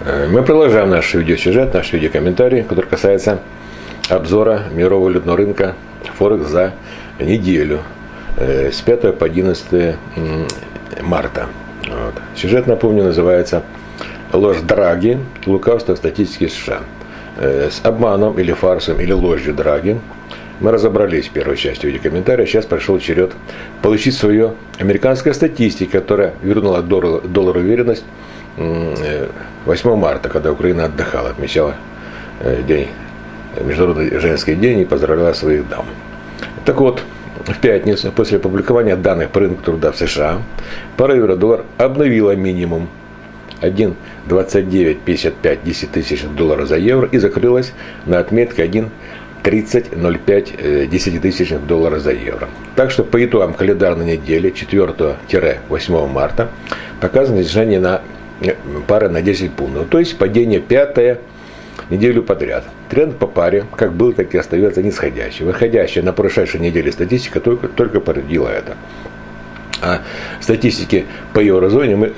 Мы продолжаем наш видеосюжет, наш видеокомментарий, который касается обзора мирового валютного рынка Форекс за неделю с 5 по 11 марта. Вот. Сюжет, напомню, называется «Ложь Драги. Лукавство статистики США». С обманом или фарсом или ложью Драги мы разобрались в первой части видеокомментария. Сейчас пришел черед получить свою американская статистика, которая вернула доллару уверенность 8 марта, когда Украина отдыхала, отмечала день, Международный женский день, и поздравляла своих дам. Так вот, в пятницу, после опубликования данных по рынку труда в США, пара евро-доллар обновила минимум 1,2955 $10 за евро и закрылась на отметке 1,3005 $10 за евро. Так что по итогам календарной недели 4-8 марта показано снижение на пары на 10 пунктов, то есть падение пятое неделю подряд. Тренд по паре как был, так и остается нисходящий. Выходящая на прошедшей неделе статистика только породила это. А статистики по еврозоне мы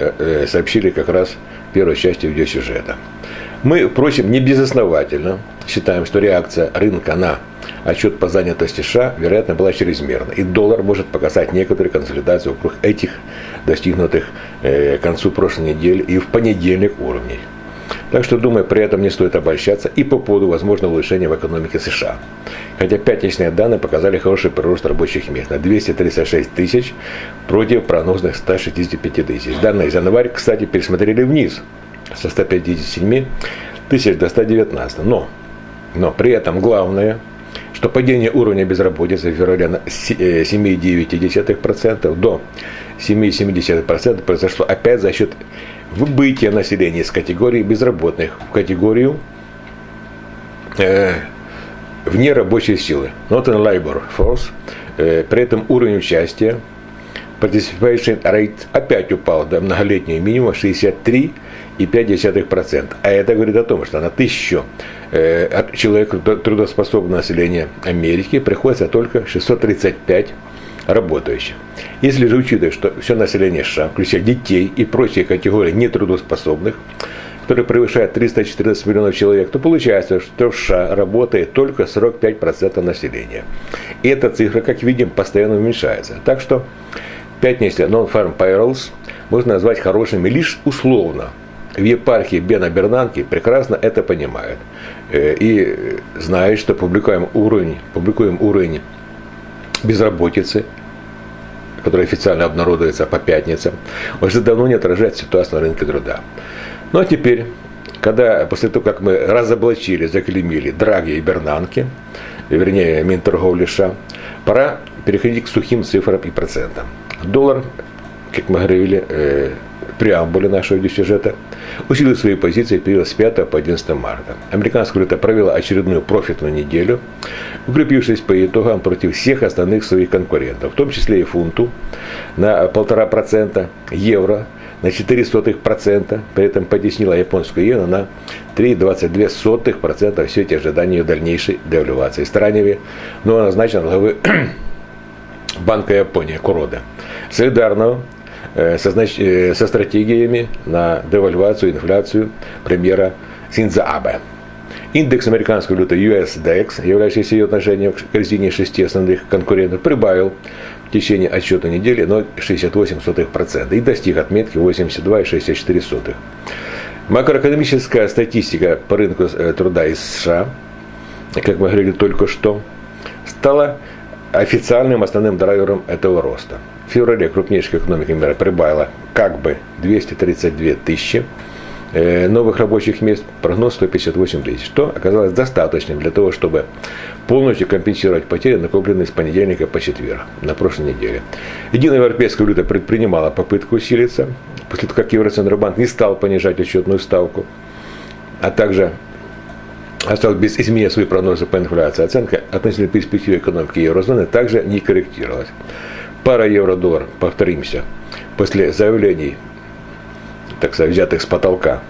сообщили как раз в первой части видеосюжета. Мы, впрочем, не безосновательно считаем, что реакция рынка на отчет по занятости США, вероятно, была чрезмерна. И доллар может показать некоторые консолидации вокруг этих достигнутых к концу прошлой недели и в понедельник уровней. Так что, думаю, при этом не стоит обольщаться и по поводу возможного улучшения в экономике США. Хотя пятничные данные показали хороший прирост рабочих мест на 236 тысяч против прогнозных 165 тысяч. Данные за январь, кстати, пересмотрели вниз со 157 тысяч до 119. Но при этом главное, что падение уровня безработицы в феврале на 7,9% до 7,7% произошло опять за счет выбытия населения из категории безработных в категорию вне рабочей силы, not in labor force. При этом уровень участия, participation rate, опять упал до многолетнего минимума 63,5%. А это говорит о том, что на 1000 человек трудоспособного населения Америки приходится только 635 работающих. Если же учитывать, что все население США, включая детей и прочие категории нетрудоспособных, которые превышают 314 миллионов человек, то получается, что в США работает только 45% населения. И эта цифра, как видим, постоянно уменьшается. Так что в пятницу non-farm payrolls можно назвать хорошими лишь условно. В епархии Бена Бернанке прекрасно это понимают. И знают, что публикуем уровень безработицы, который официально обнародуется по пятницам, уже давно не отражает ситуацию на рынке труда. Ну а теперь, когда после того, как мы разоблачили, заклеймили Драги и Бернанке, вернее Минторговли США, пора переходить к сухим цифрам и процентам. Доллар, как мы говорили в преамбуле нашего видеосюжета, усилил свои позиции в период с 5 по 11 марта. Американская валюта провела очередную профитную неделю, укрепившись по итогам против всех основных своих конкурентов, в том числе и фунту на 1,5%, евро на 0,04%, при этом потеснила японскую иену на 3,22% в свете ожидания ее дальнейшей девальвации. Странами новоназначен главы Банка Японии Курода, солидарного со стратегиями на девальвацию и инфляцию премьера Синдзо Абе. Индекс американской валюты USDX, являющийся ее отношением к корзине 6 основных конкурентов, прибавил в течение отчетной недели 0,68% и достиг отметки 82,64%. Макроэкономическая статистика по рынку труда из США, как мы говорили только что, стала официальным основным драйвером этого роста. В феврале крупнейшая экономика мира прибавила как бы 232 тысячи новых рабочих мест, прогноз 158 тысяч, что оказалось достаточным для того, чтобы полностью компенсировать потери, накопленные с понедельника по четверг на прошлой неделе. Единая европейская валюта предпринимала попытку усилиться, после того, как Евроцентробанк не стал понижать учетную ставку, а также остался без изменения свои прогнозы по инфляции. Оценка относительно перспективы экономики еврозоны также не корректировалась. Пара евро-доллар, повторимся, после заявлений, так сказать, взятых с потолка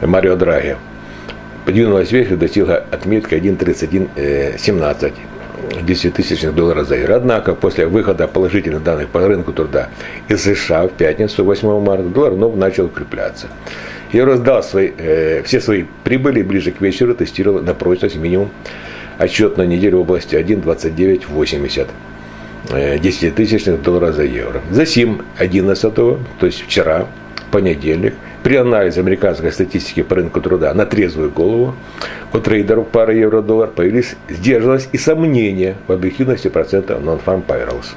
Марио Драги, подвинулась вверх и достигла отметки 1,3117 $10 за евро. Однако, после выхода положительных данных по рынку труда из США в пятницу, 8 марта, доллар вновь начал укрепляться. Евро сдал все свои прибыли, ближе к вечеру тестировал на прочность минимум отчет на неделю в области 1,2980. 10 тысячных долларов за евро. Засим 11-го, то есть вчера, понедельник, при анализе американской статистики по рынку труда на трезвую голову у трейдеров пары евро-доллар появились сдержанность и сомнения в объективности процента non-farm payrolls.